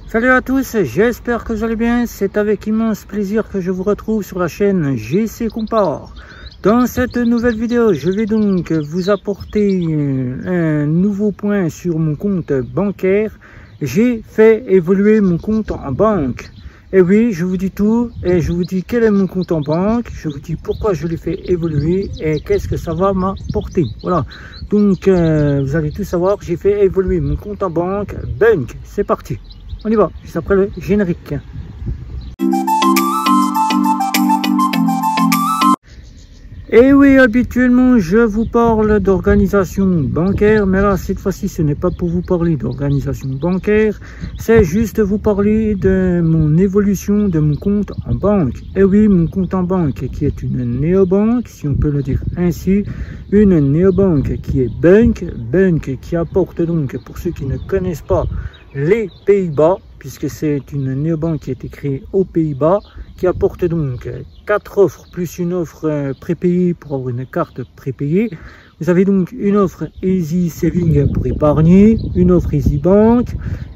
Salut à tous, j'espère que vous allez bien. C'est avec immense plaisir que je vous retrouve sur la chaîne GC Compare. Dans cette nouvelle vidéo, je vais donc vous apporter un nouveau point sur mon compte bancaire. J'ai fait évoluer mon compte en banque. Et oui, je vous dis tout, et je vous dis quel est mon compte en banque, je vous dis pourquoi je l'ai fait évoluer et qu'est-ce que ça va m'apporter. Voilà, donc vous allez tout savoir, j'ai fait évoluer mon compte en banque, Bunk, c'est parti. On y va, juste après le générique. Et oui, habituellement, je vous parle d'organisation bancaire, mais là, cette fois-ci, ce n'est pas pour vous parler d'organisation bancaire, c'est juste vous parler de mon évolution de mon compte en banque. Et oui, mon compte en banque qui est une néobanque, si on peut le dire ainsi, une néobanque qui est Bunk, Bunk qui apporte donc, pour ceux qui ne connaissent pas, les Pays-Bas, puisque c'est une néobanque qui a été créée aux Pays-Bas, qui apporte donc 4 offres plus une offre prépayée pour avoir une carte prépayée. Vous avez donc une offre Easy Saving pour épargner, une offre Easy Bank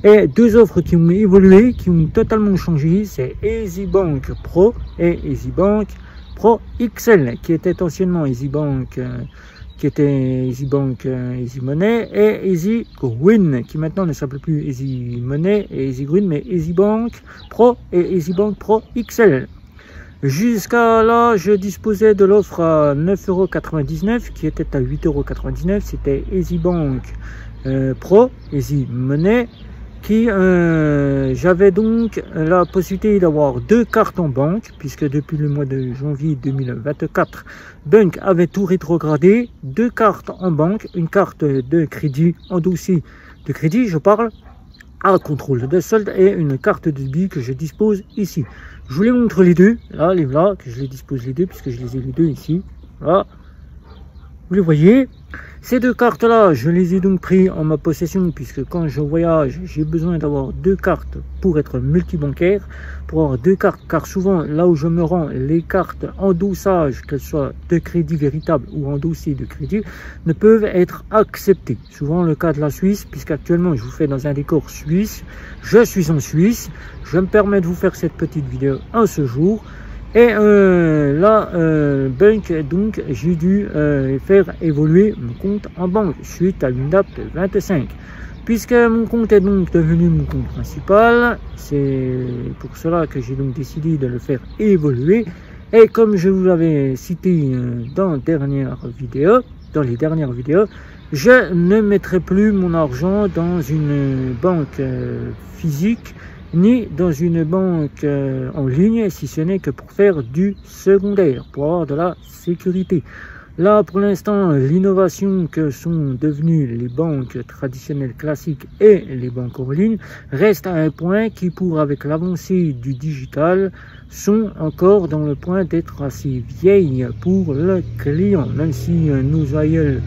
et deux offres qui ont évolué, qui ont totalement changé. C'est Easy Bank Pro et Easy Bank Pro XL, qui était anciennement Easy Bank qui était Easy Bank Easy Money, et Easy Green, qui maintenant ne s'appelle plus Easy Money et Easy Green, mais Easy Bank Pro et Easy Bank Pro XL. Jusqu'à là, je disposais de l'offre à 9,99 €, qui était à 8,99 €. C'était Easy Bank Pro, Easy Money, qui j'avais donc la possibilité d'avoir deux cartes en banque, puisque depuis le mois de janvier 2024, Bunk avait tout rétrogradé, deux cartes en banque, une carte de crédit en dossier de crédit, je parle, à contrôle de solde, et une carte de débit que je dispose ici. Je vous les montre les deux, là, les voilà, que je les dispose les deux, puisque je les ai les deux ici, voilà. Vous les voyez, ces deux cartes là, je les ai donc pris en ma possession, puisque quand je voyage, j'ai besoin d'avoir deux cartes pour être multibancaire, pour avoir deux cartes, car souvent là où je me rends, les cartes endossage, qu'elles soient de crédit véritable ou en dossier de crédit, ne peuvent être acceptées. Souvent le cas de la Suisse, puisqu'actuellement je vous fais dans un décor suisse, je suis en Suisse, je me permets de vous faire cette petite vidéo en ce jour. Et là, Bunk, donc, j'ai dû faire évoluer mon compte en banque suite à l'UNDAP 25. Puisque mon compte est donc devenu mon compte principal, c'est pour cela que j'ai donc décidé de le faire évoluer. Et comme je vous l'avais cité dans les dernières vidéos, je ne mettrai plus mon argent dans une banque physique, ni dans une banque en ligne, si ce n'est que pour faire du secondaire, pour avoir de la sécurité. Là, pour l'instant, l'innovation que sont devenues les banques traditionnelles classiques et les banques en ligne reste à un point qui, avec l'avancée du digital, sont encore dans le point d'être assez vieilles pour le client, même si nos aïeuls,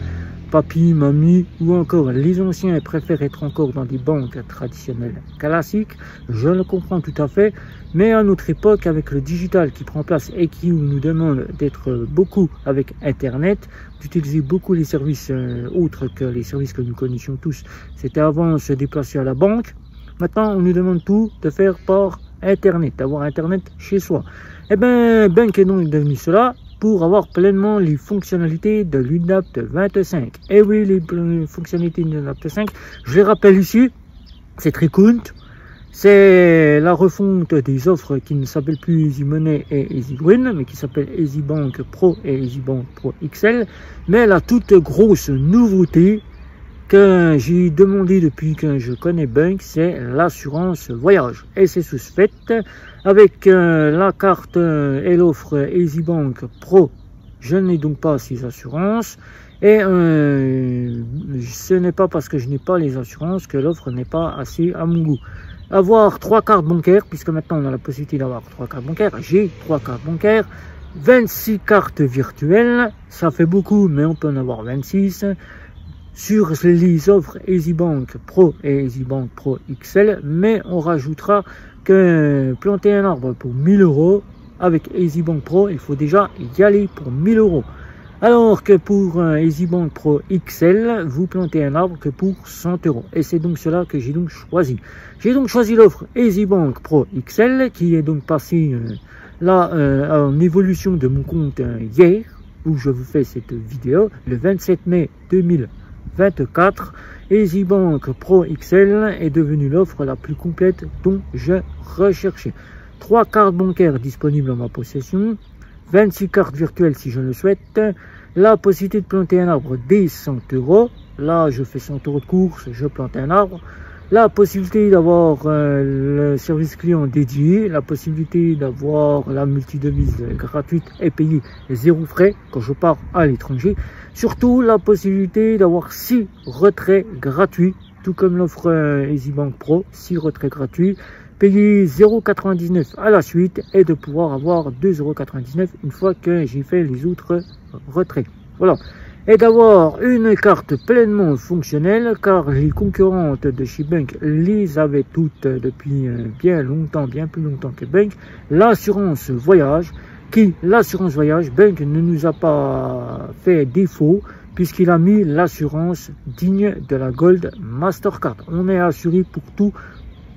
papy, mamie ou encore les anciens préfèrent être encore dans des banques traditionnelles classiques, je le comprends tout à fait, mais à notre époque, avec le digital qui prend place et qui nous demande d'être beaucoup avec Internet, d'utiliser beaucoup les services autres que les services que nous connaissions tous, c'était avant se déplacer à la banque, maintenant on nous demande tout de faire par Internet, d'avoir Internet chez soi. Et bien, Bunk est donc devenu cela, pour avoir pleinement les fonctionnalités de l'UNDAP 25. Et oui, les fonctionnalités de l'UNDAP 5, je les rappelle ici, c'est très cool. C'est la refonte des offres qui ne s'appellent plus Easy Money et Easy Green, mais qui s'appellent Easy Bank Pro et Easy Bank Pro XL. Mais la toute grosse nouveauté que j'ai demandé depuis que je connais Bunk, c'est l'assurance voyage. Et c'est sous ce fait, avec la carte et l'offre Easy Bank Pro, je n'ai donc pas ces assurances. Et ce n'est pas parce que je n'ai pas les assurances que l'offre n'est pas assez à mon goût. Avoir 3 cartes bancaires, puisque maintenant on a la possibilité d'avoir 3 cartes bancaires, j'ai 3 cartes bancaires, 26 cartes virtuelles, ça fait beaucoup, mais on peut en avoir 26. Sur les offres Easy Bank Pro et Easy Bank Pro XL, mais on rajoutera que planter un arbre pour 1000 €, avec Easy Bank Pro, il faut déjà y aller pour 1000 €. Alors que pour un EasyBank Pro XL, vous plantez un arbre que pour 100 €. Et c'est donc cela que j'ai donc choisi. J'ai donc choisi l'offre EasyBank Pro XL, qui est donc passée là en évolution de mon compte hier, où je vous fais cette vidéo, le 27 mai 2024. EasyBank Pro XL est devenue l'offre la plus complète dont je recherchais. 3 cartes bancaires disponibles en ma possession, 26 cartes virtuelles si je le souhaite, la possibilité de planter un arbre dès 100 €. Là, je fais 100 € de course, je plante un arbre. La possibilité d'avoir le service client dédié, la possibilité d'avoir la multidevise gratuite et payée 0 frais quand je pars à l'étranger. Surtout, la possibilité d'avoir 6 retraits gratuits, tout comme l'offre EasyBank Pro, 6 retraits gratuits, payer 0,99 € à la suite et de pouvoir avoir 2,99 € une fois que j'ai fait les autres retraits. Voilà. Et d'avoir une carte pleinement fonctionnelle, car les concurrentes de chez Bank les avaient toutes depuis bien longtemps, bien plus longtemps que Bank. L'assurance voyage, l'assurance voyage, Bank ne nous a pas fait défaut, puisqu'il a mis l'assurance digne de la Gold Mastercard. On est assuré pour tout,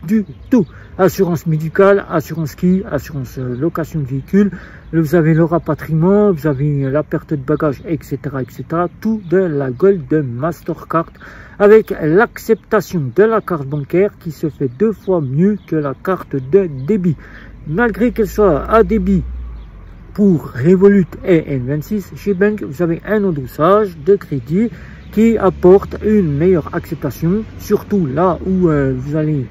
du tout. Assurance médicale, assurance ski, assurance location de véhicule, vous avez le rapatriement, vous avez la perte de bagages, etc., etc. Tout de la Gold Mastercard, avec l'acceptation de la carte bancaire qui se fait 2 fois mieux que la carte de débit. Malgré qu'elle soit à débit pour Revolut et N26, chez Bank, vous avez un endossage de crédit qui apporte une meilleure acceptation, surtout là où vous allez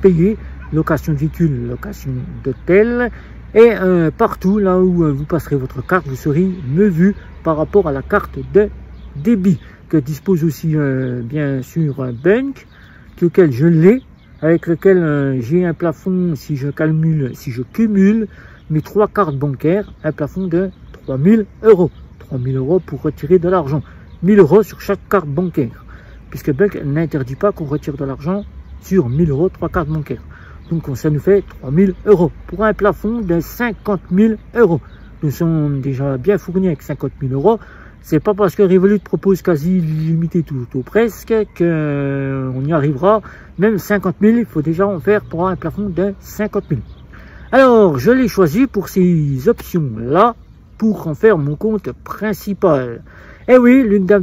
payer location de véhicule, location d'hôtel, et partout là où vous passerez votre carte, vous serez mieux vu par rapport à la carte de débit que dispose aussi bien sûr Bank, lequel je l'ai, avec lequel j'ai un plafond, si je cumule mes 3 cartes bancaires, un plafond de 3 000 €. 3 000 € pour retirer de l'argent, 1 000 € sur chaque carte bancaire, puisque Bank n'interdit pas qu'on retire de l'argent sur 1 000 €, 3 cartes bancaires. Donc ça nous fait 3 000 € pour un plafond de 50 000 €. Nous sommes déjà bien fournis avec 50 000 €. C'est pas parce que Revolut propose quasi illimité tout ou presque qu'on y arrivera. Même 50 000, il faut déjà en faire pour un plafond de 50 000. Alors, je l'ai choisi pour ces options-là, pour en faire mon compte principal. Et oui, l'UNDAP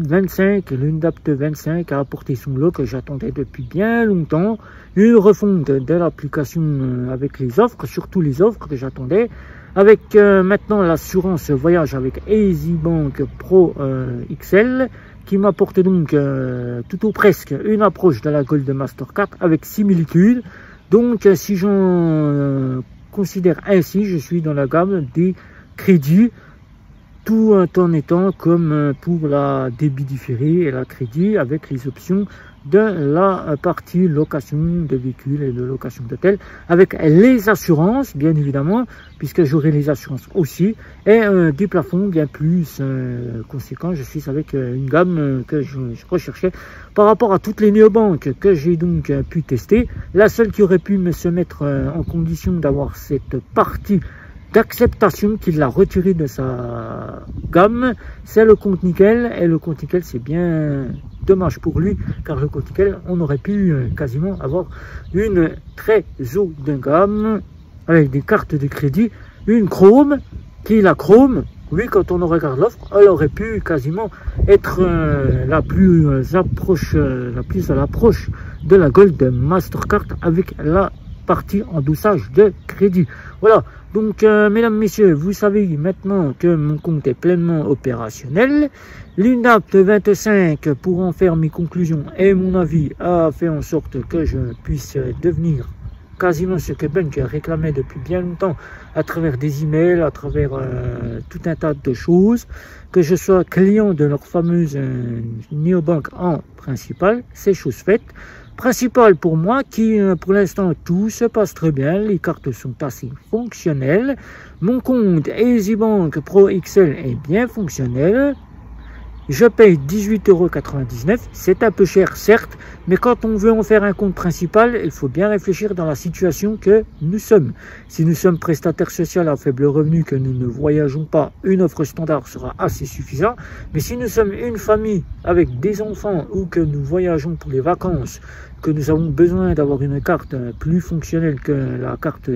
25 a apporté son lot que j'attendais depuis bien longtemps. Une refonte de l'application avec les offres, surtout les offres que j'attendais. Avec maintenant l'assurance voyage avec EasyBank Pro XL, qui m'apporte donc tout ou presque une approche de la Gold Mastercard avec similitude. Donc si j'en considère ainsi, je suis dans la gamme des crédits, tout en étant comme pour la débit différé et la crédit avec les options de la partie location de véhicules et de location d'hôtel, avec les assurances bien évidemment, puisque j'aurai les assurances aussi, et des plafonds bien plus conséquents. Je suis avec une gamme que je recherchais par rapport à toutes les néobanques que j'ai donc pu tester. La seule qui aurait pu se mettre en condition d'avoir cette partie d'acceptation qu'il l'a retiré de sa gamme, c'est le compte nickel. Et le compte nickel, c'est bien dommage pour lui, car le compte nickel, on aurait pu quasiment avoir une très haut de gamme avec des cartes de crédit, une Chrome, qui est la Chrome. Oui, quand on regarde l'offre, elle aurait pu quasiment être la plus à l'approche de la Gold Mastercard avec la partie endossage de crédit. Voilà, donc mesdames, messieurs, vous savez maintenant que mon compte est pleinement opérationnel. L'UNDAP 25, pour en faire mes conclusions et mon avis, a fait en sorte que je puisse devenir quasiment ce que Bank réclamait depuis bien longtemps à travers des emails, à travers tout un tas de choses, que je sois client de leur fameuse néobanque en principal, c'est chose faite. Principal pour moi qui, pour l'instant, tout se passe très bien, les cartes sont assez fonctionnelles, mon compte EasyBank Pro XL est bien fonctionnel, je paye 18,99 €. C'est un peu cher, certes, mais quand on veut en faire un compte principal, il faut bien réfléchir dans la situation que nous sommes. Si nous sommes prestataires sociaux à faible revenu, que nous ne voyageons pas, une offre standard sera assez suffisant. Mais si nous sommes une famille avec des enfants ou que nous voyageons pour les vacances, que nous avons besoin d'avoir une carte plus fonctionnelle que la carte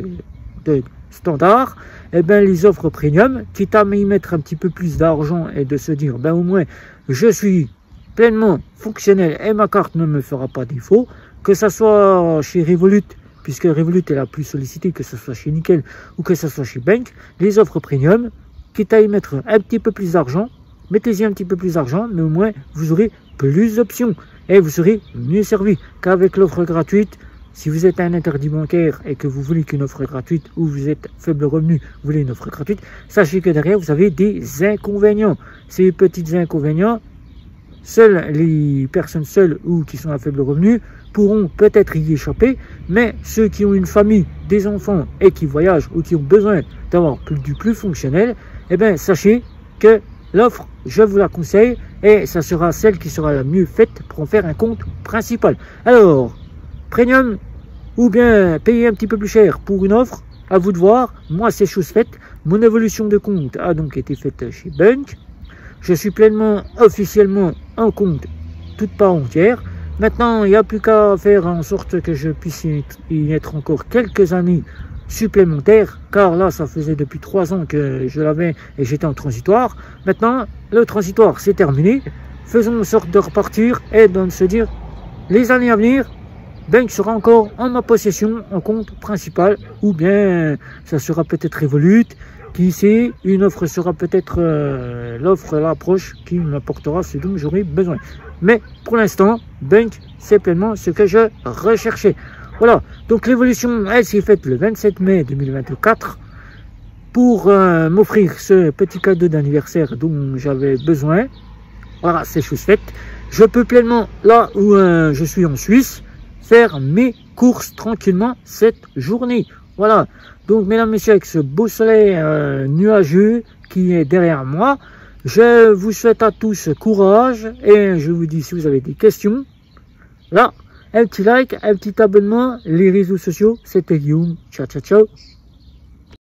de standard, eh bien les offres premium, quitte à y mettre un petit peu plus d'argent et de se dire, ben au moins je suis pleinement fonctionnel et ma carte ne me fera pas défaut, que ce soit chez Revolut, puisque Revolut est la plus sollicitée, que ce soit chez Nickel ou que ce soit chez Bank, les offres premium, quitte à y mettre un petit peu plus d'argent, mettez-y un petit peu plus d'argent, mais au moins vous aurez plus d'options et vous serez mieux servi qu'avec l'offre gratuite. Si vous êtes un interdit bancaire et que vous voulez qu'une offre gratuite, ou vous êtes faible revenu, vous voulez une offre gratuite, sachez que derrière vous avez des inconvénients. Ces petits inconvénients, seules les personnes seules ou qui sont à faible revenu pourront peut-être y échapper, mais ceux qui ont une famille, des enfants et qui voyagent ou qui ont besoin d'avoir du plus fonctionnel, eh bien sachez que l'offre, je vous la conseille et ça sera celle qui sera la mieux faite pour en faire un compte principal. Alors, premium ou bien payer un petit peu plus cher pour une offre, à vous de voir. Moi, c'est chose faite. Mon évolution de compte a donc été faite chez Bank. Je suis pleinement, officiellement en compte toute part entière. Maintenant, il n'y a plus qu'à faire en sorte que je puisse y être encore quelques années supplémentaires, car là, ça faisait depuis 3 ans que je l'avais et j'étais en transitoire. Maintenant, le transitoire, c'est terminé. Faisons en sorte de repartir et de se dire, les années à venir, Bank sera encore en ma possession en compte principal, ou bien ça sera peut-être Revolut, qui sait, une offre sera peut-être l'offre, l'approche qui m'apportera ce dont j'aurai besoin. Mais pour l'instant, Bank, c'est pleinement ce que je recherchais. Voilà, donc l'évolution, elle s'est faite le 27 mai 2024 pour m'offrir ce petit cadeau d'anniversaire dont j'avais besoin. Voilà, c'est chose faite. Je peux pleinement, là où je suis en Suisse, faire mes courses tranquillement cette journée. Voilà, donc mesdames, messieurs, avec ce beau soleil nuageux qui est derrière moi, je vous souhaite à tous courage et je vous dis, si vous avez des questions, là, un petit like, un petit abonnement, les réseaux sociaux, c'était Guillaume, ciao ciao ciao.